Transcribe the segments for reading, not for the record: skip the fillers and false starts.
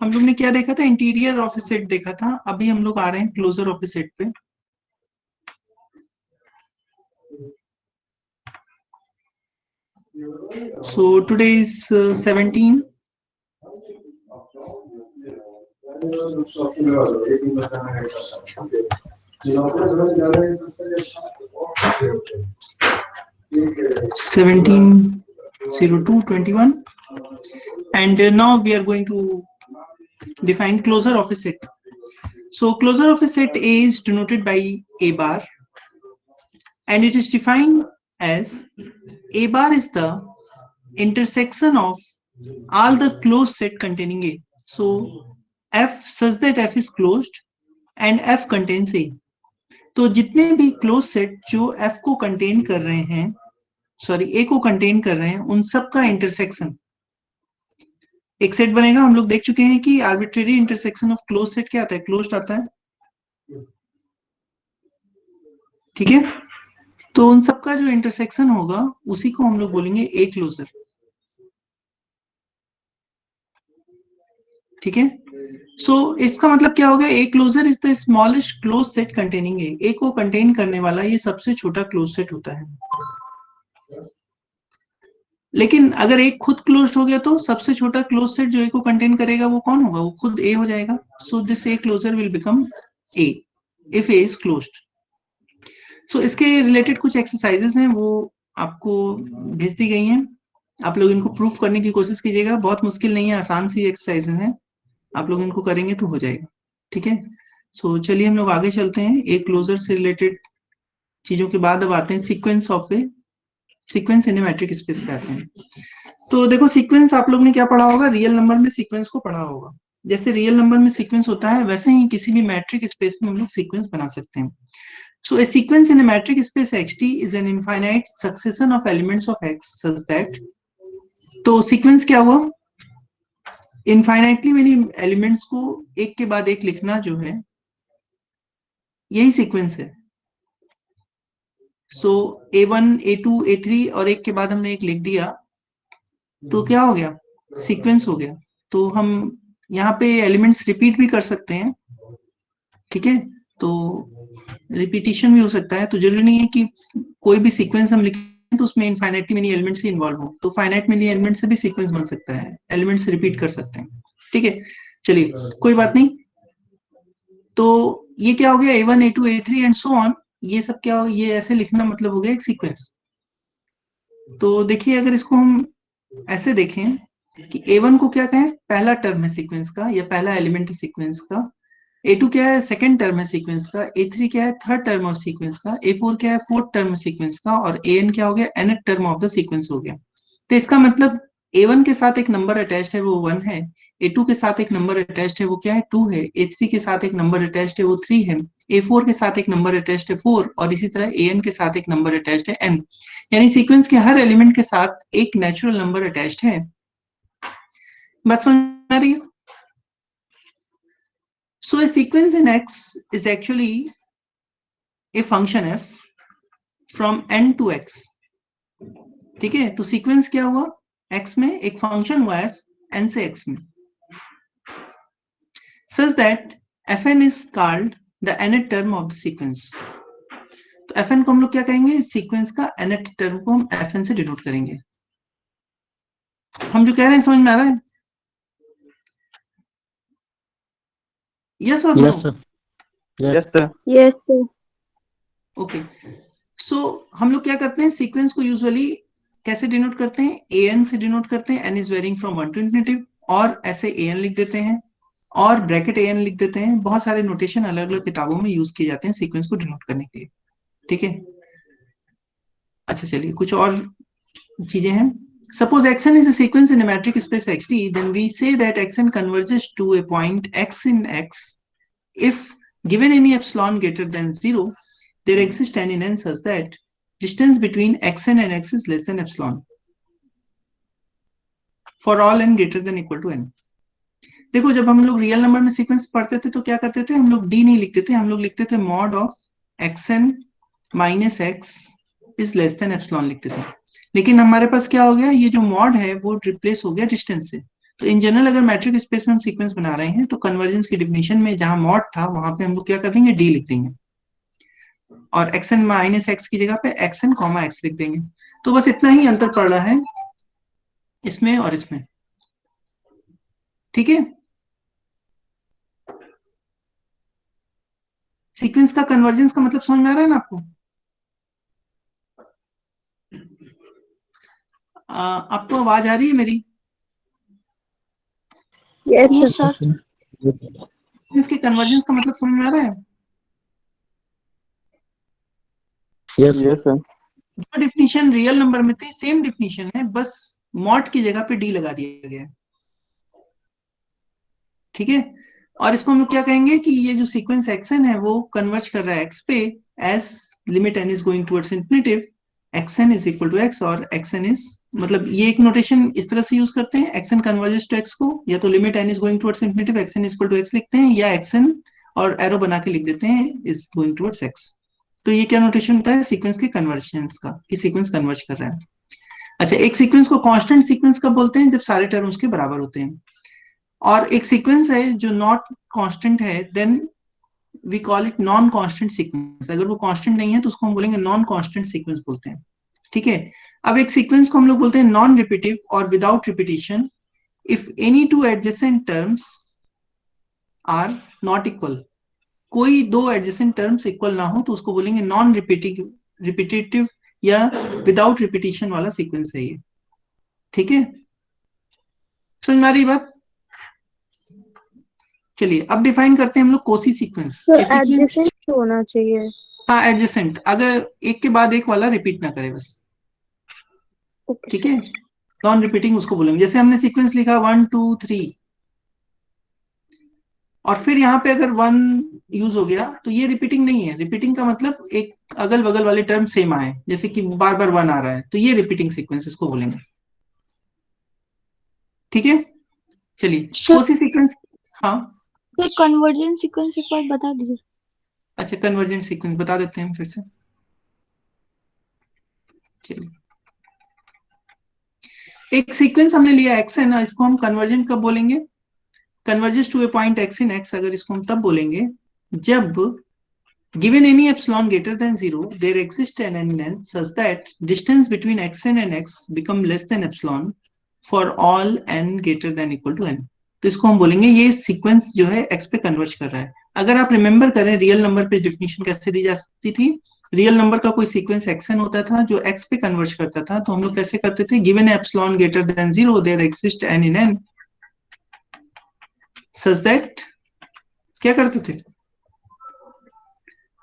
हम लोग ने क्या देखा था, इंटीरियर ऑफ ए सेट देखा था, अभी हम लोग आ रहे हैं क्लोजर ऑफ ए सेट पे। So today is 17 17/02/21 and now we are going to define closure of a set. So closure of a set A is denoted by A bar and it is defined as A bar is the intersection of all the closed set containing A. So F such that F is closed and F contains A. तो जितने भी close set जो F को contain कर रहे हैं, sorry A को contain कर रहे हैं, उन सब का इंटरसेक्शन एक सेट बनेगा। हम लोग देख चुके हैं कि arbitrary intersection of close set क्या आता है, क्लोज्ड आता है, ठीक है। तो उन सबका जो इंटरसेक्शन होगा उसी को हम लोग बोलेंगे ए क्लोजर, ठीक है। सो इसका मतलब क्या होगा, a closure is the smallest close set containing a. A को कंटेन करने वाला ये सबसे छोटा क्लोज सेट होता है। लेकिन अगर एक खुद क्लोज्ड हो गया तो सबसे छोटा क्लोज सेट जो ए को कंटेन करेगा वो कौन होगा, वो खुद ए हो जाएगा। So this a closure will become a if a is closed. So इसके रिलेटेड कुछ एक्सरसाइजेस हैं, वो आपको भेज दी गई हैं, आप लोग इनको प्रूफ करने की कोशिश कीजिएगा। बहुत मुश्किल नहीं है, आसान सी एक्सरसाइजेस हैं, आप लोग इनको करेंगे तो हो जाएगा, ठीक है। सो चलिए हम लोग आगे चलते हैं। एक क्लोजर से रिलेटेड चीजों के बाद अब आते हैं sequence of A sequence in A matric space पे आते हैं। तो देखो सीक्वेंस आप लोग ने क्या पढ़ा होगा, रियल नंबर में सीक्वेंस को पढ़ा होगा। जैसे रियल नंबर में सीक्वेंस होता है वैसे ही किसी भी मैट्रिक स्पेस में हम लोग सीक्वेंस बना सकते हैं। So a sequence in a metric space Xt is an infinite succession of elements of X such that, तो सीक्वेंस क्या हुआ, इनफाइनाइटली मेनी एलिमेंट्स को एक के बाद एक लिखना जो है यही सीक्वेंस है। सो A1 A2 A3 और एक के बाद हमने एक लिख दिया तो क्या हो गया, सीक्वेंस हो गया। तो हम यहाँ पे एलिमेंट्स रिपीट भी कर सकते हैं, ठीक है, तो रिपीटिशन भी हो सकता है। तो जरूरी नहीं है कि कोई भी सीक्वेंस हम लिखें तो उसमें इनफाइनाइटली मेनी एलिमेंट्स ही इन्वॉल्व हो, तो फाइनाइट मेनी एलिमेंट से भी सीक्वेंस बन सकता है, एलिमेंट्स रिपीट कर सकते हैं, ठीक है। चलिए कोई बात नहीं। तो ये क्या हो गया, A1 A2 A3 and so on, ये सब क्या हो, ये ऐसे लिखना मतलब हो गया एक सीक्वेंस। तो देखिए अगर इसको हम ऐसे देखें कि A1 को क्या कहें, पहला टर्म है सीक्वेंस का या पहला एलिमेंट है सीक्वेंस का, A2 क्या है, सेकंड टर्म है सीक्वेंस का, A3 क्या है, थर्ड टर्म ऑफ सीक्वेंस का, A4 क्या है, फोर्थ टर्म सीक्वेंस का, और AN क्या हो गया, nth term of the sequence हो गया। तो इसका मतलब A1 के साथ एक नंबर अटैच्ड है वो 1 है, A2 के साथ एक नंबर अटैच्ड है वो क्या है, 2 है, A3 के साथ एक नंबर अटैच्ड है वो 3 है, A4 के साथ एक नंबर अटैच्ड है 4, और इसी तरह AN के साथ एक नंबर अटैच्ड है n। यानी सीक्वेंस के हर एलिमेंट के साथ एक नेचुरल नंबर अटैच्ड है। बात समझ में आ रही है? So a sequence in X is actually a function f from n to x, ठीक है। तो सीक्वेंस क्या हुआ, x में एक फंक्शन हुआ f n से x में, such that fn is called the nth term of the sequence। तो fn को हम लोग क्या कहेंगे, सीक्वेंस का nth टर्म को हम fn से डिनोट करेंगे। हम जो कह रहे हैं समझ में आ रहा है, यस और no? Yes sir. Yes sir. Okay, so हम लोग क्या करते हैं, सीक्वेंस को यूजुअली कैसे डिनोट करते हैं, an से डिनोट करते हैं, n is varying from 1 to infinity, और ऐसे an लिख देते हैं और ब्रैकेट an लिख देते हैं। बहुत सारे नोटेशन अलग अलग किताबों में यूज किए जाते हैं सीक्वेंस को डिनोट करने के लिए, ठीक है। अच्छा चलिए कुछ और चीजें हैं। Suppose xn is a sequence in a metric space Xt, then we say that xn converges to a point x in X if given any epsilon greater than 0, there exists n in n such that distance between xn and x is less than epsilon for all n greater than equal to n। देखो जब हम लोग real number में sequence पढ़ते थे तो क्या करते थे, हम लोग d नहीं लिखते थे, हम लोग लिखते थे mod of xn minus x is less than epsilon लिखते थे। लेकिन हमारे पास क्या हो गया, ये जो मॉड है वो रिप्लेस हो गया डिस्टेंस से। तो इन जनरल अगर मैट्रिक स्पेस में हम सीक्वेंस बना रहे हैं तो कन्वर्जेंस की डिफिनेशन में जहां मॉड था वहां पे हम लोग क्या कर देंगे, डी लिख देंगे, और एक्सन माइनस एक्स की जगह पे एक्सन कॉमा एक्स लिख देंगे। तो बस इतना ही अंतर पड़ रहा है इसमें और इसमें, ठीक है। सीक्वेंस का कन्वर्जेंस का मतलब समझ में आ रहा है ना आपको? आपको आवाज आ रही है मेरी? Yes yes sir. सर। इसके कन्वर्जेंस का मतलब समझ में आ रहा है? Yes, sir. जो डिफिनीशन रियल नंबर में थी सेम डिफिनीशन है, बस मॉड की जगह पे डी लगा दिया गया है, ठीक है। और इसको हम लोग क्या कहेंगे कि ये जो सीक्वेंस एक्सन है वो कन्वर्ज कर रहा है एक्स पे, as limit n is going towards infinity, x n is equal to x, और एक्सन इज, मतलब ये एक नोटेशन इस तरह से यूज करते हैं, एक्सन कन्वर्जेस टू एक्स को या तो limit n is going towards infinity x n is equal to x लिखते हैं, या एक्सन और एरो बना के लिख देते हैं इज गोइंग टुवर्ड्स एक्स। तो ये क्या नोटेशन होता है सीक्वेंस के कन्वर्जेंस का, कि सीक्वेंस कन्वर्ज कर रहा है। अच्छा, एक सीक्वेंस को कांस्टेंट सीक्वेंस कब बोलते हैं, जब सारे टर्म उसके बराबर होते हैं। और एक सीक्वेंस है जो नॉट कांस्टेंट है, then we call it non constant sequence. अगर वो कांस्टेंट नहीं है तो उसको हम बोलेंगे नॉन कांस्टेंट सीक्वेंस बोलते हैं, ठीक है। अब एक सीक्वेंस को हम लोग बोलते हैं नॉन रिपीटिव और without repetition if any two adjacent terms are not equal. कोई दो एडजेसेंट टर्म्स इक्वल ना हो तो उसको बोलेंगे नॉन रिपीटिटिव या विदाउट रिपीटिशन वाला सीक्वेंस है ये, ठीक है। समझ में आ रही बात? चलिए अब डिफाइन करते हैं हम लोग कोसी सीक्वेंस। तो ए सीक्वेंस, एडजेसेंट होना चाहिए। हाँ एडजेसेंट, अगर एक के बाद एक वाला रिपीट ना करे बस, ओके ठीक सर। है। नॉन रिपीटिंग उसको बोलेंगे। जैसे हमने सीक्वेंस लिखा 1 2 3, और फिर यहाँ पे अगर 1 यूज हो गया तो ये रिपीटिंग नहीं है। रिपीटिंग का मतलब एक अगल बगल वाले टर्म सेम आए, जैसे कि बार बार 1 आ रहा है, तो ये रिपीटिंग सीक्वेंस इसको बोलेंगे, ठीक है। चलिए सर कोसी सीक्वेंस, हाँ। ये कन्वर्जेंस सीक्वेंस एक बार बता दीजिए। अच्छा, कन्वर्जेंट सीक्वेंस बता देते हैं फिर से। चलिए, एक सीक्वेंस हमने लिया एक्स है ना, इसको हम कन्वर्जेंट कब बोलेंगे, converges to a point x in x, अगर इसको हम तब बोलेंगे जब given any epsilon greater than 0 there exists an n such that distance between xn and x become less than epsilon for all n greater than equal to n। तो इसको हम बोलेंगे ये सीक्वेंस जो है x पे कन्वर्ज कर रहा है। अगर आप रिमेंबर करें रियल नंबर पे डिफिनेशन कैसे दी जाती थी, रियल नंबर का कोई सीक्वेंस xn होता था जो x पे कन्वर्ज करता था, तो हम लोग कैसे करते थे, given epsilon greater than 0 there exists n in n such that, क्या करते थे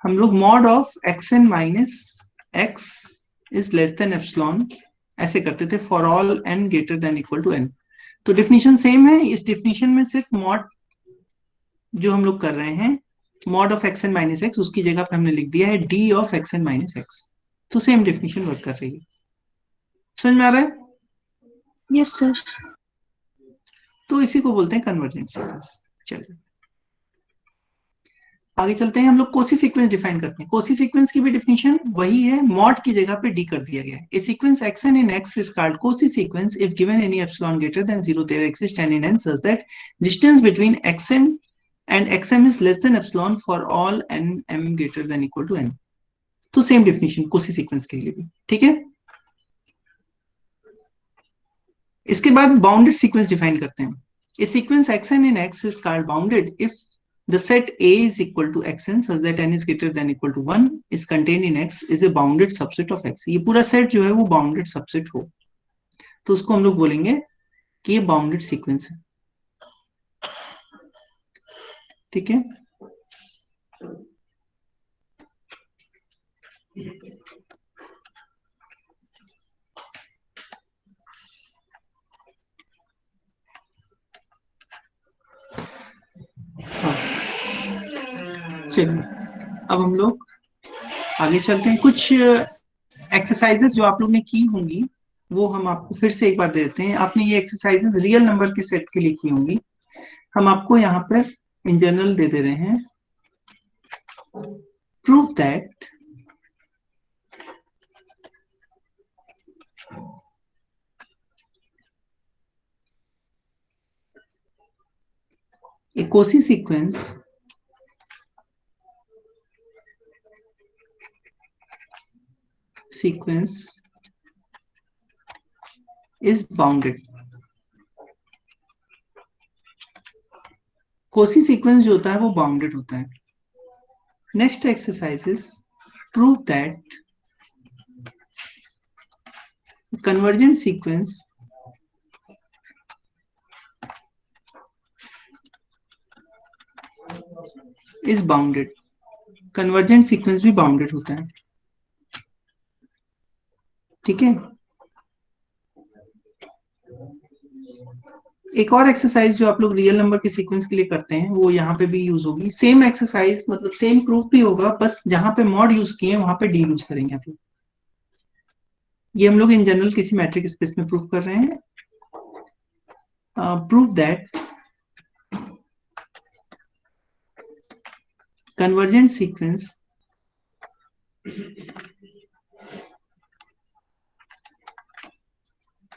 हम लोग, mod of x n minus x is less than epsilon, ऐसे करते थे for all N greater than equal to n. तो डिफिनीशन सेम है, इस डिफिनीशन में सिर्फ मॉड जो हम लोग कर रहे हैं, mod of x n minus x, उसकी जगह पे हमने लिख दिया है d of x n minus x. तो सेम डिफिनीशन वर्क कर रही है। समझ में आ रहा है? Yes sir. तो इसी को बोलते हैं कन्वर्जेंट सीक्वेंस। चलिए आगे चलते हैं, हम लोग कोसी सीक्वेंस डिफाइन करते हैं। कोसी सीक्वेंस की भी डिफिनीशन वही है, मॉड की जगह पे डी कर दिया गया है। A sequence xn in x is called Cauchy sequence if given any epsilon greater than 0 there exists n in n such that distance between xn and xm is less than epsilon for all n m greater than equal to n। तो same definition Kosi sequence के लिए भी, ठीक है। इसके बाद bounded sequence define करते हैं। ए sequence xn in x is called bounded if the set A is equal to xn such that n is greater than equal to 1 is contained in x is a bounded subset of x। ये पूरा set जो है वो bounded subset हो तो उसको हम लोग बोलेंगे कि ये बाउंडेड सीक्वेंस है, ठीक है। चलिए अब हम लोग आगे चलते हैं। कुछ एक्सरसाइजेस जो आप लोग ने की होंगी वो हम आपको फिर से एक बार दे देते हैं। आपने ये एक्सरसाइजेस रियल नंबर के सेट के लिए की होंगी, हम आपको यहाँ पर इन जनरल दे दे रहे हैं। Prove that A Cauchy sequence is bounded. Cauchy sequence जो होता है वो बाउंडेड होता है. Next exercise is prove that convergent sequence is bounded. Convergent sequence भी bounded होता है. ठीक है. एक और एक्सरसाइज जो आप लोग रियल नंबर के सीक्वेंस के लिए करते हैं वो यहाँ पे भी यूज होगी. सेम एक्सरसाइज मतलब सेम प्रूफ भी होगा, बस जहां पे मॉड यूज किए वहां पे डी यूज करेंगे आप लोग. ये हम लोग इन जनरल किसी मैट्रिक स्पेस में प्रूफ कर रहे हैं. Prove that convergent sequence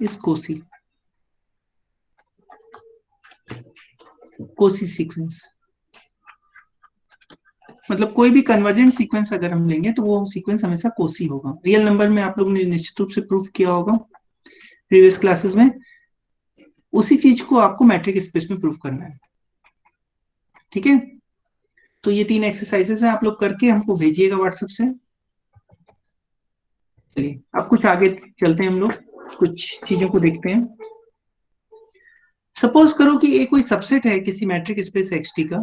is Cauchy. Cauchy sequence मतलब कोई भी कन्वर्जेंट सीक्वेंस अगर हम लेंगे तो वो सीक्वेंस हमेशा कोसी होगा. रियल नंबर में आप लोग ने निश्चित रूप से प्रूफ किया होगा प्रीवियस क्लासेस में. उसी चीज को आपको मैट्रिक स्पेस में प्रूफ करना है. ठीक है. तो ये 3 एक्सरसाइजेस हैं, आप लोग करके हमको भेजिएगा व्हाट्सएप से. चलिए अब कुछ आगे चलते हैं, हम लोग कुछ चीजों को देखते हैं. सपोज करो कि ये कोई सबसेट है किसी मैट्रिक स्पेस एक्स टी का,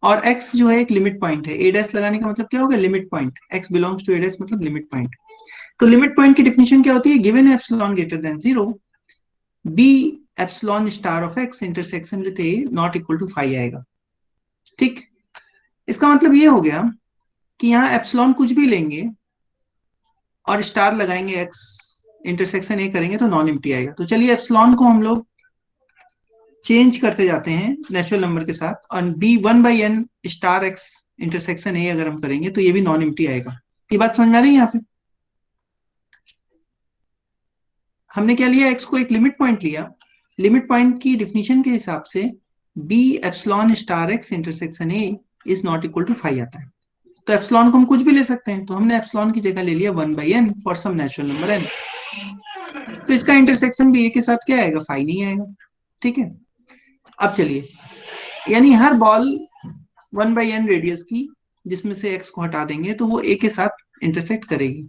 और x जो है एक लिमिट पॉइंट है. ए डैश लगाने का मतलब क्या होगा? Limit point. x belongs to A dash मतलब लिमिट पॉइंट. तो लिमिट पॉइंट की डेफिनेशन क्या होती है? Given epsilon greater than 0 B epsilon star of x intersection with a not equal to 5 आएगा. ठीक. इसका मतलब ये हो गया कि यहाँ एप्सिलॉन कुछ भी लेंगे और स्टार लगाएंगे x इंटरसेक्शन a करेंगे तो नॉन एम्प्टी आएगा. तो चलिए एप्सिलॉन को हम लोग चेंज करते जाते हैं नेचुरल नंबर के साथ, और b 1/n star x intersection a अगर हम करेंगे तो ये भी नॉन एम्प्टी आएगा. ये बात समझ में आ रही है? यहाँ पे हमने क्या लिया? x को एक लिमिट पॉइंट लिया. लिमिट पॉइंट की डिफिनीशन के हिसाब से b epsilon star x intersection a is not equal to 5 आता है. तो एप्सिलॉन को हम कुछ भी ले सकते हैं, तो हमने एप्सिलॉन की जगह ले लिया 1/n for some natural number n. तो इसका इंटरसेक्शन भी a के साथ क्या आएगा? 5 नहीं आएगा. ठीक है. अब चलिए, यानी हर बॉल 1/n रेडियस की जिसमें से x को हटा देंगे तो वो a के साथ इंटरसेक्ट करेगी.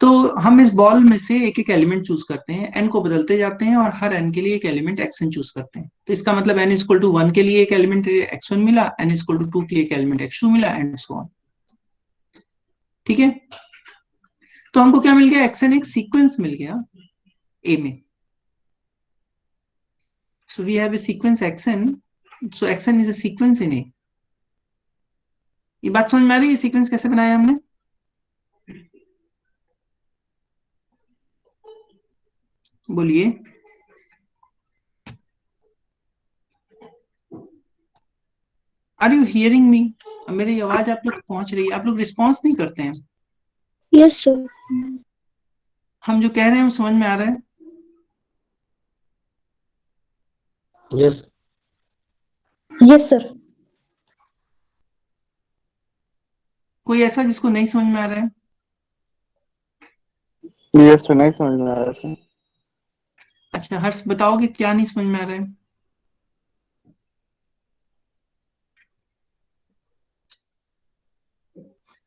तो हम इस बॉल में से एक एक एलिमेंट चूज करते हैं, n को बदलते जाते हैं और हर n के लिए एक एलिमेंट xn चूज करते हैं. तो इसका मतलब n इज इक्वल टू 1 के लिए एक एलिमेंट x1 मिला, n इज इक्वल टू 2 के लिए एक एलिमेंट x2 मिला, एंड सो ऑन. ठीक है. तो हमको क्या मिल गया? xn एक सीक्वेंस मिल गया a में. So we have a sequence xn. So xn is a sequence in A. ये बात समझ में आ रही है? सीक्वेंस कैसे बनाया हमने? बोलिए. Are you hearing me? मेरी आवाज आप लोग पहुंच रही है? आप लोग रिस्पॉन्स नहीं करते हैं. Yes sir. हम जो कह रहे हैं वो समझ में आ रहा है? यस. Yes sir. कोई ऐसा जिसको नहीं समझ में आ रहा है? यस सर, नहीं समझ में आ रहा सर. अच्छा हर्ष बताओगे क्या नहीं समझ में आ रहा है?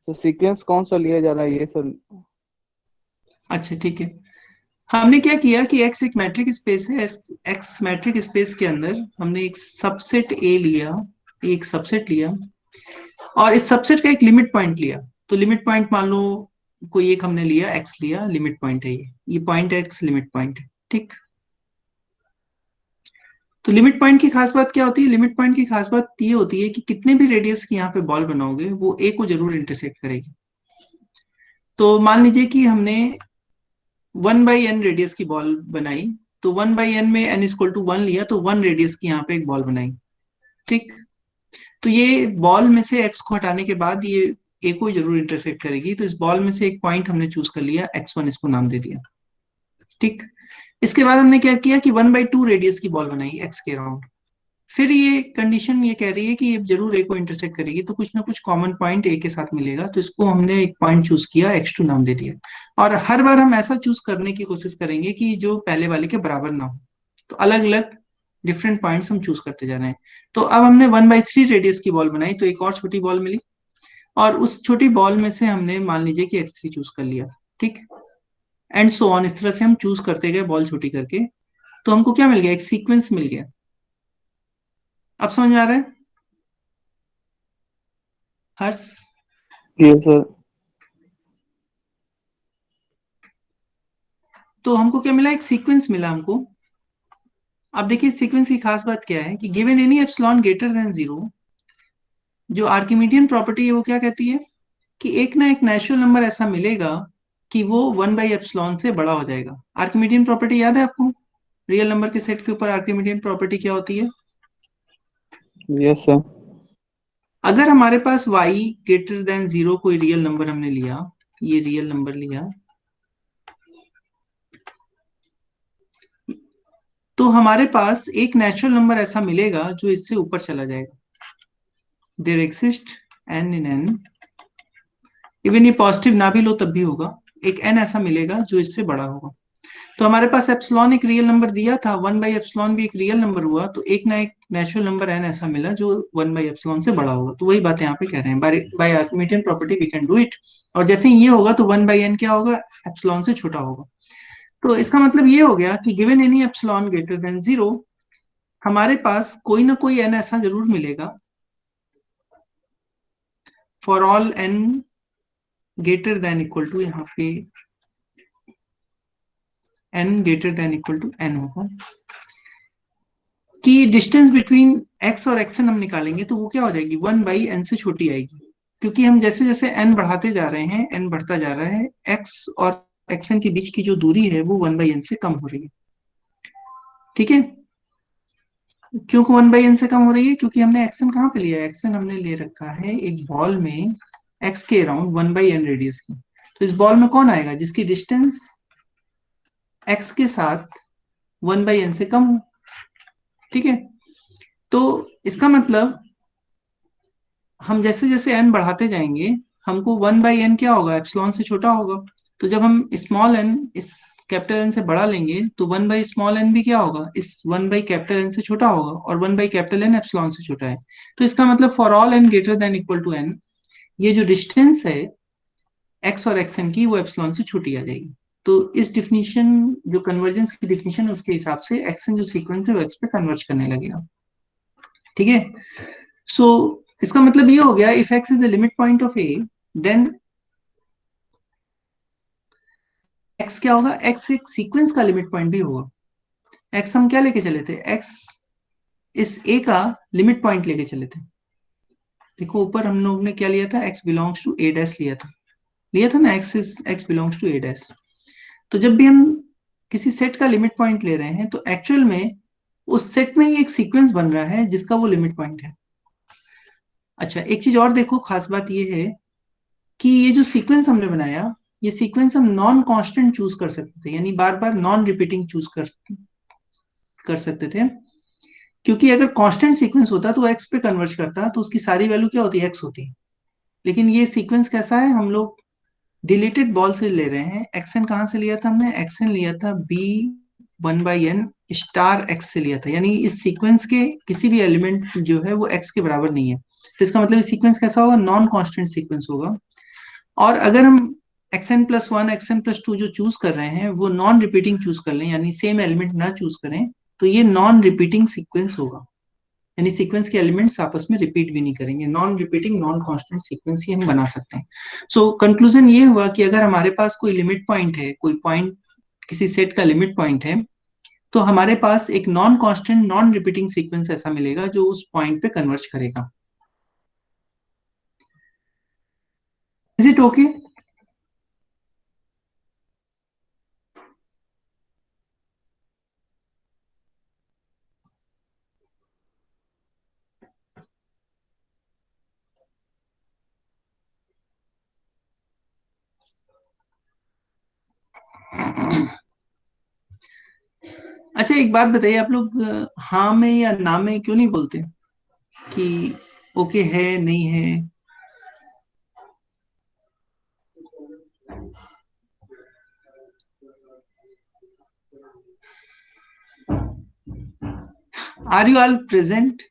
तो सीक्वेंस कौन सा लिया जा रहा है ये सर? एक ठीक है. हमने क्या किया कि x एक मैट्रिक स्पेस है. x मैट्रिक स्पेस के अंदर हमने एक सबसेट A लिया, एक सबसेट लिया, और इस सबसेट का एक लिमिट पॉइंट लिया. तो लिमिट पॉइंट मान लो कोई एक हमने लिया, x लिया, लिमिट पॉइंट है ये पॉइंट x लिमिट पॉइंट है. ठीक. तो लिमिट पॉइंट की खास बात क्या होती है? लिमिट पॉइंट की खास बात ये होती है कि कितने भी रेडियस की यहाँ पे बॉल बनाओगे वो a को जरूर इंटरसेक्ट करेगी. तो मान लीजिए कि हमने 1/n रेडियस की बॉल बनाई, तो 1/n में n इक्वल टू 1 लिया, तो 1 रेडियस की यहाँ पे एक बॉल बनाई. ठीक. तो ये बॉल में से x को हटाने के बाद ये a को जरूर इंटरसेक्ट करेगी. तो इस बॉल में से एक पॉइंट हमने चूज कर लिया, x1, इसको नाम दे दिया. ठीक. इसके बाद हमने क्या किया कि 1/2 रेडियस की बॉल बनाई x के अराउंड. फिर ये कंडीशन ये कह रही है कि ये जरूर ए को इंटरसेक्ट करेगी, तो कुछ ना कुछ कॉमन पॉइंट ए के साथ मिलेगा, तो इसको हमने एक पॉइंट चूज किया, x2 नाम दे दिया। और हर बार हम ऐसा चूज करने की कोशिश करेंगे कि जो पहले वाले के बराबर ना हो, तो अलग अलग डिफरेंट पॉइंट्स हम चूज करते जा रहे हैं। तो अब हमने 1/3 रेडियस की बॉल बनाई, तो एक और छोटी बॉल मिली, और उस छोटी बॉल में से हमने मान लीजिए कि x3 चूज कर लिया, ठीक, एंड सो ऑन, इस तरह से हम चूज करते गए बॉल छोटी करके। तो हमको क्या मिल गया, एक सीक्वेंस मिल गया। अब समझ में आ रहा है हर्ष? Yes sir. तो हमको क्या मिला, एक सीक्वेंस मिला हमको। अब देखिए सीक्वेंस की खास बात क्या है कि given any epsilon greater than zero, जो आर्किमिडियन प्रॉपर्टी है वो क्या कहती है कि एक ना एक नेचुरल नंबर ऐसा मिलेगा कि वो 1/एप्सिलॉन से बड़ा हो जाएगा। आर्किमिडियन प्रॉपर्टी याद है आपको? रियल नंबर के सेट के ऊपर आर्किमिडियन प्रॉपर्टी क्या होती है? Yes sir. अगर हमारे पास y ग्रेटर देन जीरो कोई रियल नंबर हमने लिया, ये रियल नंबर लिया, तो हमारे पास एक नेचुरल नंबर ऐसा मिलेगा जो इससे ऊपर चला जाएगा। There exist n in n, even ये पॉजिटिव ना भी लो तब भी होगा, एक n ऐसा मिलेगा जो इससे बड़ा होगा। तो हमारे पास एप्सिलॉन एक रियल नंबर दिया था, 1/एप्सिलॉन भी एक रियल नंबर हुआ, तो एक ना एक नेचुरल नंबर n ऐसा मिला जो 1/एप्सिलॉन से बड़ा होगा। तो वही बात यहाँ पे कह रहे हैं, by Archimedean property we can do it. और जैसे ही ये होगा तो 1/n क्या होगा, एप्सिलॉन से छोटा होगा। तो इसका मतलब ये हो गया कि given any epsilon greater than zero, हमारे पास कोई ना कोई n ऐसा जरूर मिलेगा for all n greater than equal to, यहाँ पे n greater than equal to n होगा, कि डिस्टेंस बिटवीन x और xn हम निकालेंगे तो वो क्या हो जाएगी, 1/n से छोटी आएगी। क्योंकि हम जैसे जैसे n बढ़ाते जा रहे हैं, n बढ़ता जा रहा है, x और xn के बीच की जो दूरी है वो 1/n से कम हो रही है। ठीक है, क्यों 1/n से कम हो रही है? क्योंकि हमने xn कहाँ पे लिया है, xn हमने ले रखा है एक बॉल में x के अराउंड 1/n रेडियस की। तो इस बॉल में कौन आएगा जिसकी डिस्टेंस x के साथ 1/n से कम हो। ठीक है, तो इसका मतलब हम जैसे जैसे n बढ़ाते जाएंगे, हमको 1/n क्या होगा, एप्सिलॉन से छोटा होगा। तो जब हम स्मॉल n इस कैपिटल N से बड़ा लेंगे तो 1/स्मॉल n भी क्या होगा, इस 1/कैपिटल N से छोटा होगा, और 1/कैपिटल N एप्सिलॉन से छोटा है। तो इसका मतलब for all n greater than equal to n, ये जो डिस्टेंस है x और xn की वो एप्सिलॉन से छोटी आ जाएगी। तो इस डिफिनीशन, जो कन्वर्जेंस की डिफिनीशन है उसके हिसाब से xn जो सीक्वेंस है वो x पे कन्वर्ज करने लगेगा। ठीक है, सो इसका मतलब ये हो गया, if x is a limit point of a, then x क्या होगा, x एक सीक्वेंस का लिमिट पॉइंट भी होगा। x हम क्या लेके चले थे, x इस a का लिमिट पॉइंट लेके चले थे। देखो ऊपर हम लोग ने क्या लिया था, x belongs to a dash लिया था ना, x belongs to a dash. तो जब भी हम किसी सेट का लिमिट पॉइंट ले रहे हैं तो एक्चुअल में उस सेट में ही एक सीक्वेंस बन रहा है जिसका वो लिमिट पॉइंट है। अच्छा एक चीज और देखो, खास बात ये है कि ये जो सीक्वेंस हमने बनाया, ये सीक्वेंस हम नॉन कांस्टेंट चूज कर सकते थे, यानी बार बार नॉन रिपीटिंग चूज कर सकते थे। क्योंकि अगर कांस्टेंट सीक्वेंस होता तो एक्स पे कन्वर्ज करता, तो उसकी सारी वैल्यू क्या होती, एक्स होती। लेकिन ये सीक्वेंस कैसा है, हम लोग डिलीटेड बॉल से ले रहे हैं। एक्सन कहाँ से लिया था हमने, एक्सन लिया था बी 1/n स्टार एक्स से लिया था, यानी इस सीक्वेंस के किसी भी एलिमेंट जो है वो एक्स के बराबर नहीं है। तो इसका मतलब सीक्वेंस कैसा होगा, नॉन कांस्टेंट सीक्वेंस होगा। और अगर हम xn+1 xn+2 जो चूज कर रहे हैं वो नॉन रिपीटिंग चूज कर लें, यानी सेम एलिमेंट ना चूज करें, तो ये नॉन रिपीटिंग सीक्वेंस होगा, यानी सीक्वेंस के एलिमेंट्स आपस में रिपीट भी नहीं करेंगे। Non repeating non constant sequence ही हम बना सकते हैं। सो कंक्लूजन ये हुआ कि अगर हमारे पास कोई लिमिट पॉइंट है, कोई पॉइंट किसी सेट का लिमिट पॉइंट है, तो हमारे पास एक non constant non repeating sequence ऐसा मिलेगा जो उस पॉइंट पे कन्वर्ज करेगा। Is it okay? अच्छा एक बात बताइए, आप लोग हाँ में या ना में क्यों नहीं बोलते कि ओके है नहीं है? Are you all present?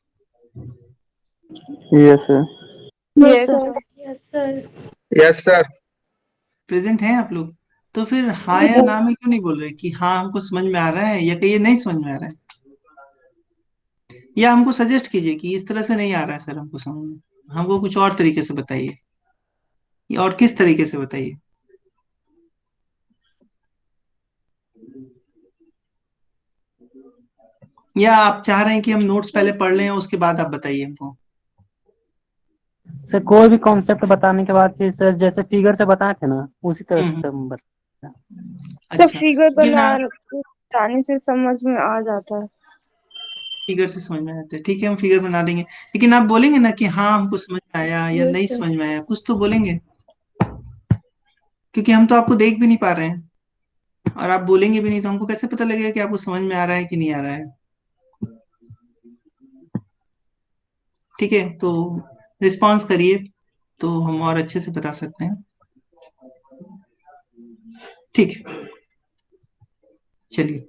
Yes sir. Yes, sir. Yes, sir. Yes sir. Present हैं आप लोग? तो फिर हाँ या ना में क्यों नहीं बोल रहे कि हाँ हमको समझ में आ रहा है, या कहिए नहीं समझ में आ रहा है? या हमको सजेस्ट कीजिए कि इस तरह से नहीं आ रहा है सर हमको समझ में, हमको कुछ और तरीके से बताइए, या और किस तरीके से बताइए। या आप चाह रहे हैं कि हम नोट्स पहले पढ़ लें उसके बाद आप बताइए हमको? सर कोई भी कॉन्सेप्ट बताने के बाद फिर सर जैसे फिगर से बताए थे ना उसी तरह हम्म, से हम बता। तो अच्छा। फिगर लेकिन आप बनाने से समझ में आ जाता है। फिगर से समझ में आते हैं, ठीक है हम फिगर बना देंगे, लेकिन आप बोलेंगे ना कि हाँ हमको समझ में आया या यस नहीं सर। समझ में आया, कुछ तो बोलेंगे, क्योंकि हम तो आपको देख भी नहीं पा रहे हैं, और आप बोलेंगे भी नहीं तो हमको कैसे पता लगेगा कि आपको समझ में आ रहा है कि नहीं आ रहा है? ठीक है, तो रिस्पॉन्स करिए तो हम और अच्छे से बता सकते हैं। ठीक है, चलिए।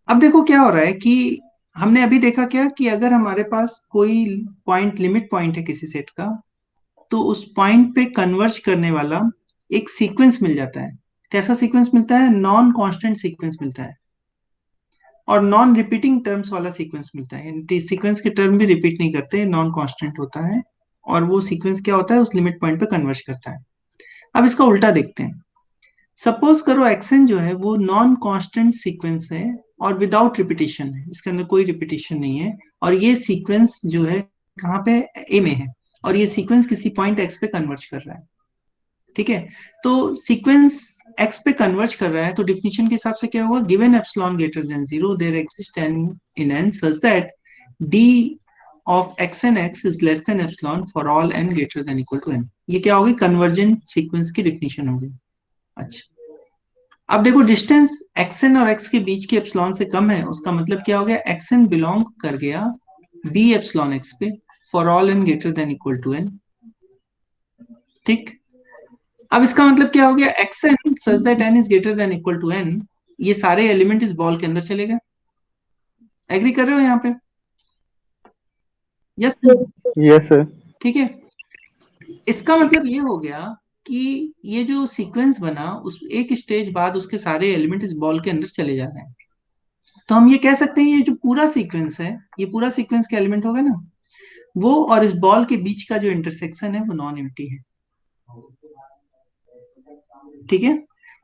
अब देखो क्या हो रहा है कि हमने अभी देखा क्या कि अगर हमारे पास कोई पॉइंट, लिमिट पॉइंट है किसी सेट का, तो उस पॉइंट पे कन्वर्ज करने वाला एक सीक्वेंस मिल जाता है। कैसा सीक्वेंस मिलता है? नॉन कांस्टेंट सीक्वेंस मिलता है, और नॉन रिपीटिंग टर्म्स वाला सीक्वेंस मिलता है, यानी सीक्वेंस के टर्म भी रिपीट नहीं करते, नॉन कांस्टेंट होता है, और वो सीक्वेंस क्या होता है? उस लिमिट पॉइंट पे कन्वर्ज करता है। अब इसका उल्टा देखते हैं। सपोज करो एक्सन जो है वो नॉन कांस्टेंट सीक्वेंस है और विदाउट रिपीटिशन है, इसके अंदर कोई रिपीटिशन नहीं है, और ये सीक्वेंस जो है कहाँ पे? ए में है, और ये सीक्वेंस किसी पॉइंट एक्स पे कन्वर्ज कर रहा है। ठीक है, तो सीक्वेंस एक्स पे कन्वर्ज कर रहा है, तो डिफिनेशन के हिसाब से क्या होगा? Given epsilon greater than zero there exist N in N such that D of x N X is less than epsilon for all N greater than equal to N. ये क्या होगी? कन्वर्जेंट सीक्वेंस की definition होगी। अच्छा, अब देखो distance xn और x के बीच की एप्सिलॉन से कम है, उसका मतलब क्या हो गया? एक्सएन बिलोंग कर गया बी एप्सिलॉन एक्स पे for all N greater than equal to N. ठीक, अब इसका मतलब क्या हो गया? X N such that N is greater than equal to N, ये सारे एलिमेंट इस बॉल के अंदर चले गए। एग्री कर रहे हो यहाँ पे? यस। Yes sir. ठीक है, इसका मतलब ये हो गया कि ये जो सीक्वेंस बना उस एक स्टेज बाद उसके सारे एलिमेंट इस बॉल के अंदर चले जा रहे हैं। तो हम ये कह सकते हैं ये जो पूरा सीक्वेंस है, ये पूरा सीक्वेंस के एलिमेंट हो गए ना, वो और इस बॉल के बीच का जो इंटरसेक्शन है वो नॉन एम्प्टी है। ठीक है,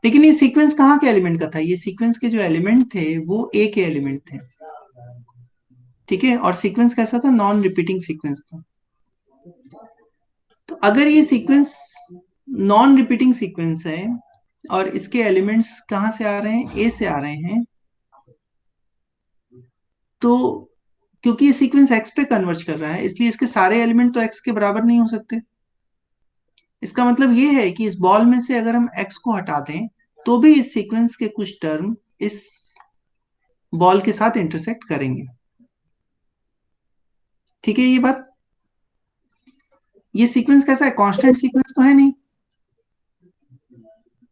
लेकिन ये सीक्वेंस कहाँ के एलिमेंट का था? ये सीक्वेंस के जो एलिमेंट थे वो ए के एलिमेंट थे। ठीक है, और सीक्वेंस कैसा था? नॉन रिपीटिंग सीक्वेंस था। तो अगर ये सीक्वेंस नॉन रिपीटिंग सीक्वेंस है और इसके एलिमेंट्स कहाँ से आ रहे हैं? ए से आ रहे हैं, तो क्योंकि ये सीक्वेंस एक्स पे कन्वर्ज कर रहा है इसलिए इसके सारे एलिमेंट तो एक्स के बराबर नहीं हो सकते। इसका मतलब ये है कि इस बॉल में से अगर हम एक्स को हटा दें तो भी इस सीक्वेंस के कुछ टर्म इस बॉल के साथ इंटरसेक्ट करेंगे। ठीक है, ये बात, ये सीक्वेंस कैसा है? कांस्टेंट सीक्वेंस तो है नहीं।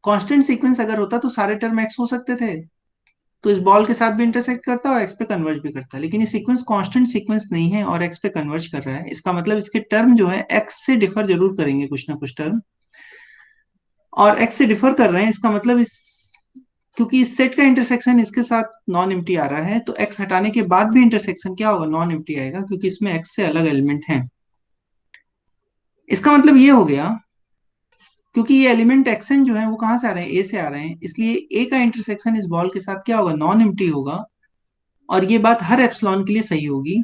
कांस्टेंट सीक्वेंस अगर होता तो सारे टर्म एक्स हो सकते थे, तो इस बॉल के साथ भी इंटरसेक्ट करता और एक्स पे कन्वर्ज भी करता, लेकिन ये सीक्वेंस कांस्टेंट सीक्वेंस नहीं है और एक्स पे कन्वर्ज कर रहा है। इसका मतलब इसके टर्म जो है एक्स से डिफर जरूर करेंगे कुछ ना कुछ टर्म, और एक्स से डिफर कर रहे हैं, इसका मतलब इस क्योंकि इस सेट का इंटरसेक्शन इसके साथ नॉन एम्प्टी आ रहा है, तो एक्स हटाने के बाद भी इंटरसेक्शन क्या होगा? नॉन एम्प्टी आएगा, क्योंकि इसमें एक्स से अलग एलिमेंट हैं। इसका मतलब ये हो गया, क्योंकि ये एलिमेंट एक्सन जो है वो कहाँ से आ रहे हैं? ए से आ रहे हैं, इसलिए ए का इंटरसेक्शन इस बॉल के साथ क्या होगा? नॉन एम्प्टी होगा, और ये बात हर एप्सिलॉन के लिए सही होगी।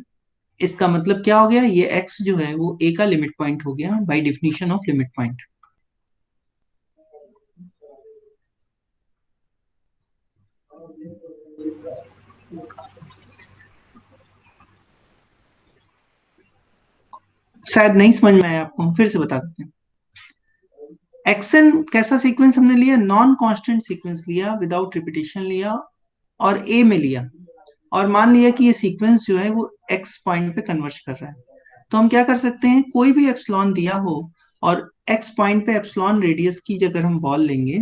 इसका मतलब क्या हो गया? ये एक्स जो है वो ए का लिमिट पॉइंट हो गया by definition of limit point. शायद नहीं समझ में आया आपको, हम फिर से बता देते हैं। एक्सन कैसा सीक्वेंस हमने लिया? नॉन कांस्टेंट सीक्वेंस लिया, विदाउट रिपीटिशन लिया, और ए में लिया, और मान लिया कि ये सीक्वेंस जो है वो एक्स पॉइंट पे कन्वर्ज कर रहा है, तो हम क्या कर सकते हैं, कोई भी एप्सिलॉन दिया हो और एक्स पॉइंट पे एप्सिलॉन रेडियस की अगर हम बॉल लेंगे,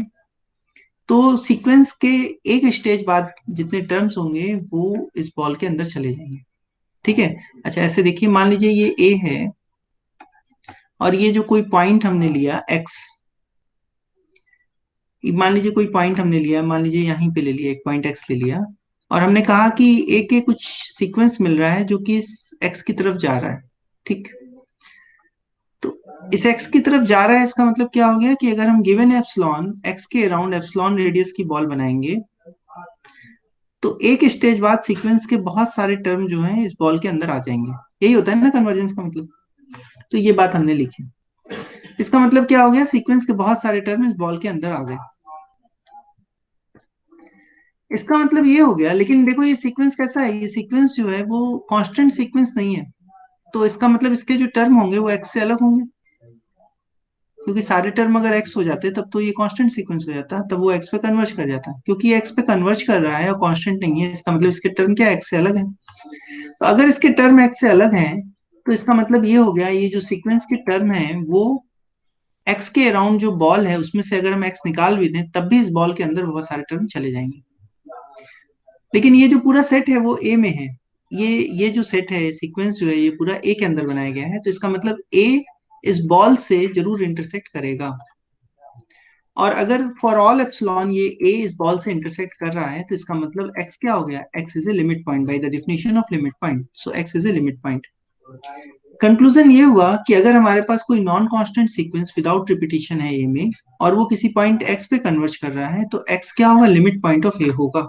तो सीक्वेंस के एक स्टेज बाद जितने टर्म्स होंगे वो इस बॉल के अंदर चले जाएंगे। ठीक है। अच्छा ऐसे देखिए, मान लीजिए ये ए है और ये जो कोई पॉइंट हमने लिया एक्स, मान लीजिए कोई पॉइंट हमने लिया, मान लीजिए यहीं पे ले लिया, एक पॉइंट एक्स ले लिया, और हमने कहा कि ए के कुछ सीक्वेंस मिल रहा है जो कि इस एक्स की तरफ जा रहा है। ठीक, तो इस एक्स की तरफ जा रहा है, इसका मतलब क्या हो गया कि अगर हम गिवन एप्सिलॉन एक्स के अराउंड एप्सिलॉन रेडियस की बॉल बनाएंगे, तो एक स्टेज बाद सीक्वेंस के बहुत सारे टर्म जो हैं इस बॉल के अंदर आ जाएंगे। यही होता है ना कन्वर्जेंस का मतलब। तो ये बात हमने लिखी, इसका मतलब क्या हो गया, सीक्वेंस के बहुत सारे टर्म इस बॉल के अंदर आ गए। इसका मतलब ये हो गया, लेकिन देखो ये सीक्वेंस कैसा है, ये सीक्वेंस जो है वो कांस्टेंट सीक्वेंस नहीं है, तो इसका मतलब इसके जो टर्म होंगे वो एक्स से अलग होंगे, क्योंकि सारे टर्म अगर एक्स हो जाते तब तो ये कांस्टेंट सीक्वेंस हो जाता, तब वो एक्स पे कन्वर्ज कर जाता। क्योंकि ये एक्स पे कन्वर्ज कर रहा है और कांस्टेंट नहीं है, इसका मतलब इसके टर्म क्या एक्स से अलग है। तो अगर इसके टर्म एक्स से अलग हैं, तो इसका मतलब ये हो गया, ये जो सीक्वेंस के टर्म है वो एक्स के अराउंड जो बॉल है उसमें से अगर हम एक्स निकाल भी दें तब भी इस बॉल के अंदर बहुत सारे टर्म चले जाएंगे। लेकिन ये जो पूरा सेट है वो ए में है, ये जो सेट है, सीक्वेंस जो है ये पूरा ए के अंदर बनाया गया है, तो इसका मतलब ए इस बॉल से जरूर इंटरसेक्ट करेगा। और अगर फॉर ऑल एप्सिलॉन ये ए इस बॉल से इंटरसेक्ट कर रहा है, तो इसका मतलब एक्स क्या हो गया, x is a limit point by the definition of limit point, so x is a limit point. Conclusion ये हुआ कि अगर हमारे पास कोई non constant sequence without repetition है ए में, और वो किसी पॉइंट एक्स पे कन्वर्ज कर रहा है, तो एक्स क्या होगा, लिमिट पॉइंट ऑफ ए होगा।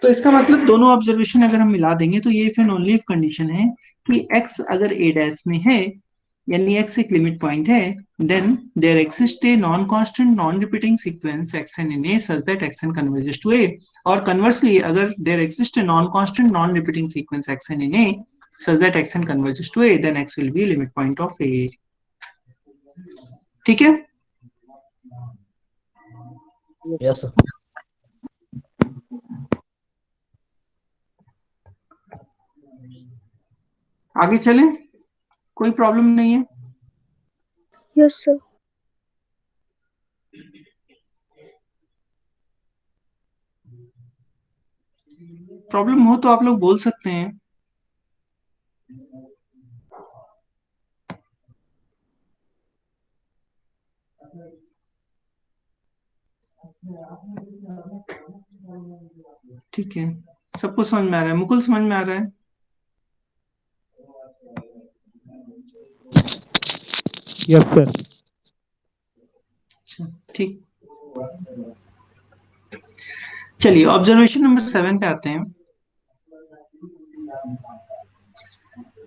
तो इसका मतलब दोनों ऑब्जर्वेशन अगर हम मिला देंगे तो ये if and only if condition है कि x अगर a डैश में है, यानी x एक लिमिट पॉइंट है, then there exist a non constant non repeating sequence xn in a such that xn converges to a, और कन्वर्सली अगर there exist a non constant non repeating sequence xn in a such that xn converges to a, then x will be limit point of a। ठीक है। Yes sir. आगे चलें, कोई problem नहीं है। Yes sir. Problem हो तो आप लोग बोल सकते हैं। ठीक है, सबको समझ में आ रहा है, मुकुल समझ में आ रहा है? Yes sir. अच्छा ठीक, चलिए ऑब्जर्वेशन नंबर 7 पे आते हैं।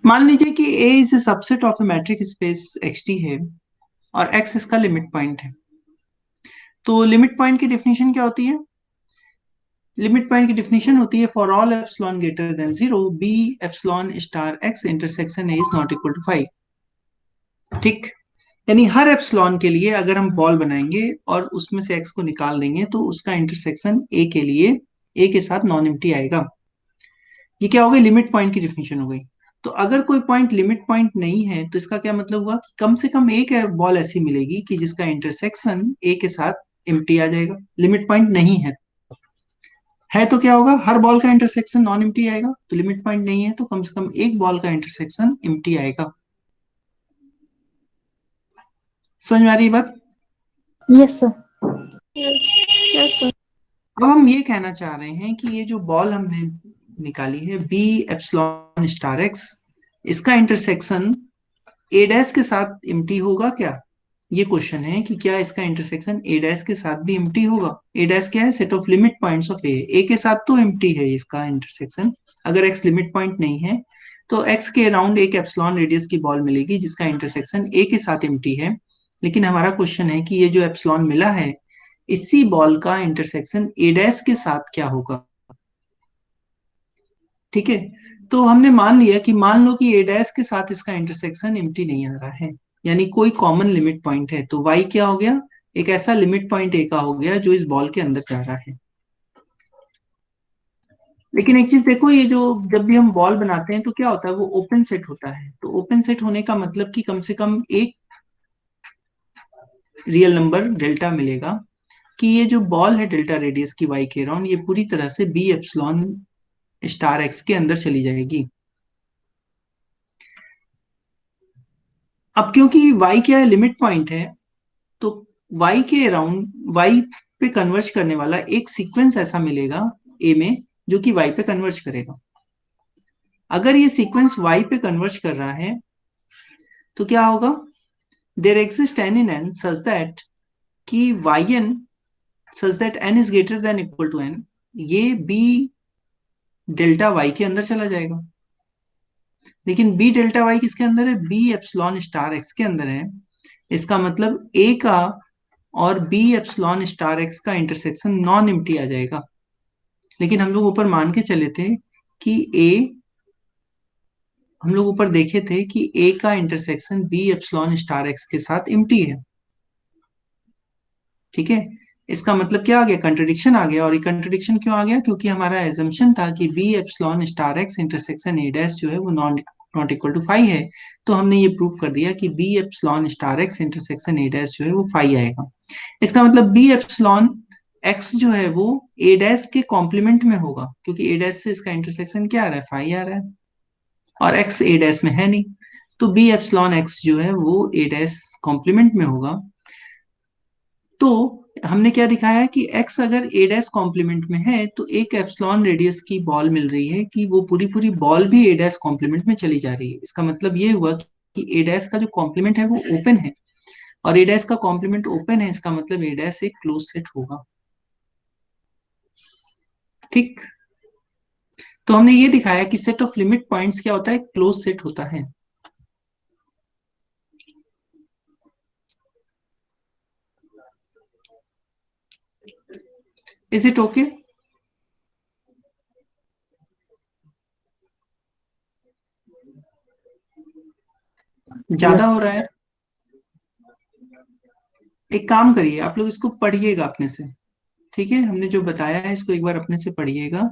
मान लीजिए कि A is a subset of A matric space XT है और X इसका लिमिट पॉइंट है। तो लिमिट पॉइंट की डेफिनेशन क्या होती है? लिमिट पॉइंट की डेफिनेशन होती है for all epsilon greater than 0 B epsilon star x intersection A is not equal to 5। ठीक, यानी हर एप्सिलॉन के लिए अगर हम बॉल बनाएंगे और उसमें से x को निकाल देंगे तो उसका इंटरसेक्शन A के लिए A के साथ नॉन एम्प्टी आएगा। ये क्या हो गई, लिमिट पॉइंट की डेफिनेशन हो गई। तो अगर कोई पॉइंट लिमिट पॉइंट नहीं है तो इसका क्या मतलब हुआ कि कम से कम एक बॉल ऐसी मिलेगी कि जिसका इंटरसेक्शन A के साथ एम्प्टी आ जाएगा, लिमिट पॉइंट नहीं है तो क्या होगा, हर बॉल का इंटरसेक्शन नॉन एम्प्टी आएगा। तो लिमिट पॉइंट नहीं है तो कम से कम एक बॉल का इंटरसेक्शन एम्प्टी आएगा। समझ में आ रही है बात? Yes sir. Yes sir. अब हम ये कहना चाह रहे हैं कि ये जो बॉल हमने निकाली है बी एप्सिलॉन स्टार एक्स, इसका इंटरसेक्शन ए डैश के साथ एम्प्टी होगा क्या? ये क्वेश्चन है कि क्या इसका इंटरसेक्शन ए डैश के साथ भी एम्प्टी होगा। ए डैश क्या है, set of limit points of a के साथ तो एम्प्टी है इसका इंटरसेक्शन। अगर एक्स लिमिट पॉइंट नहीं है तो एक्स के अराउंड एक एप्सिलॉन रेडियस की बॉल मिलेगी जिसका इंटरसेक्शन ए के साथ एम्प्टी है। लेकिन हमारा क्वेश्चन है कि ये जो एप्सिलॉन मिला है इसी बॉल का इंटरसेक्शन ए डैश के साथ क्या होगा। ठीक है, तो हमने मान लिया कि मान लो कि ए डैश के साथ इसका इंटरसेक्शन एम्प्टी नहीं आ रहा है, यानी कोई कॉमन लिमिट पॉइंट है, तो y क्या हो गया, एक ऐसा लिमिट पॉइंट ए का हो गया जो इस बॉल के अंदर जा रहा है। लेकिन एक चीज देखो, ये जो जब भी हम बॉल बनाते हैं तो क्या होता है, वो ओपन सेट होता है। तो ओपन सेट होने का मतलब कि कम से कम एक रियल नंबर डेल्टा मिलेगा कि ये जो बॉल है डेल्टा रेडियस की वाई के अराउंड, ये पूरी तरह से बी एप्सिलॉन स्टार एक्स के अंदर चली जाएगी। अब क्योंकि y क्या है, लिमिट पॉइंट है, तो y के अराउंड y पे कन्वर्ज करने वाला एक सीक्वेंस ऐसा मिलेगा a में जो कि y पे कन्वर्ज करेगा। अगर ये सीक्वेंस y पे कन्वर्ज कर रहा है तो क्या होगा, there exist n in n such that कि yn such that n is greater than equal to n, ये b डेल्टा y के अंदर चला जाएगा। लेकिन b डेल्टा y किसके अंदर है, b एप्सिलॉन स्टार x के अंदर है। इसका मतलब a का और b एप्सिलॉन स्टार x का इंटरसेक्शन नॉन एम्प्टी आ जाएगा। लेकिन हम लोग ऊपर मान के चले थे कि हम लोग ऊपर देखे थे कि a का intersection b epsilon star x के साथ एम्प्टी है। ठीक है, इसका मतलब क्या आ गया, कंट्रडिक्शन आ गया। और ये कंट्रडिक्शन क्यों आ गया, क्योंकि हमारा एजम्पशन था कि b epsilon star x intersection a dash जो है वो नॉट इक्वल टू फाई है। तो हमने ये प्रूव कर दिया कि b epsilon star x intersection a dash जो है वो फाई आएगा। इसका मतलब b एप्सिलॉन x जो है वो a डैश के कॉम्प्लीमेंट में होगा, क्योंकि a डैश से इसका इंटरसेक्शन क्या आ रहा है, फाई आ रहा है, और x a डैश में है नहीं। तो b एप्सिलॉन x जो है वो a डैश कॉम्प्लीमेंट में होगा। तो हमने क्या दिखाया कि x अगर a डैश कॉम्प्लीमेंट में है तो एक एप्सिलॉन रेडियस की बॉल मिल रही है कि वो पूरी पूरी बॉल भी a डैश कॉम्प्लीमेंट में चली जा रही है। इसका मतलब ये हुआ कि a डैश का जो कॉम्प्लीमेंट है वो ओपन है, और a डैश का कॉम्प्लीमेंट ओपन है, इसका मतलब a डैश एक क्लोज सेट होगा। ठीक, तो हमने ये दिखाया कि सेट ऑफ लिमिट पॉइंट्स क्या होता है, क्लोज सेट होता है। Is it okay? ज्यादा हो रहा है? एक काम करिए, आप लोग इसको पढ़िएगा अपने से। ठीक है, हमने जो बताया है इसको एक बार अपने से पढ़िएगा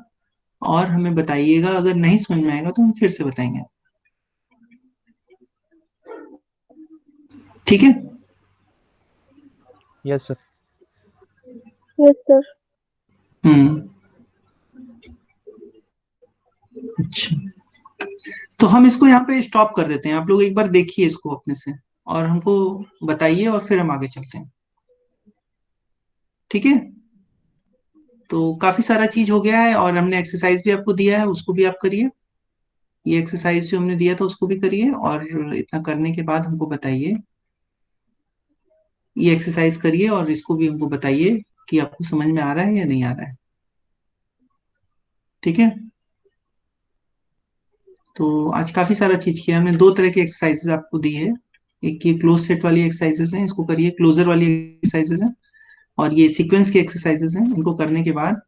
और हमें बताइएगा। अगर नहीं समझ में आएगा तो हम फिर से बताएंगे। ठीक है, यस सर। Yes, sir. हम्म, अच्छा, तो हम इसको यहाँ पे स्टॉप कर देते हैं। आप लोग एक बार देखिए इसको अपने से और हमको बताइए, और फिर हम आगे चलते हैं। ठीक है, तो काफी सारा चीज हो गया है, और हमने एक्सरसाइज भी आपको दिया है, उसको भी आप करिए। ये एक्सरसाइज जो हमने दिया था उसको भी करिए, और इतना करने के बाद हमको बताइए। ये एक्सरसाइज करिए और इसको भी हमको बताइए कि आपको समझ में आ रहा है या नहीं आ रहा है। ठीक है, तो आज काफी सारा चीज किया हमने। दो तरह की एक्सरसाइजेस आपको दी है। एक ये क्लोज सेट वाली एक्सरसाइजेस हैं, इसको करिए। क्लोजर वाली एक्सरसाइजेस हैं, और ये सीक्वेंस की एक्सरसाइजेस हैं। इनको करने के बाद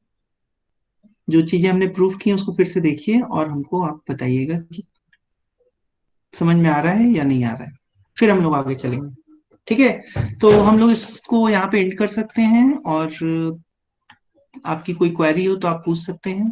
जो चीजें हमने प्रूफ की हैं उसको फिर से देखिए, और हमको आप बताइएगा कि समझ में आ रहा है या नहीं आ रहा है। फिर हम लोग आगे चलेंगे। ठीक है, तो हम लोग इसको यहाँ पे एंड कर सकते हैं, और आपकी कोई क्वेरी हो तो आप पूछ सकते हैं।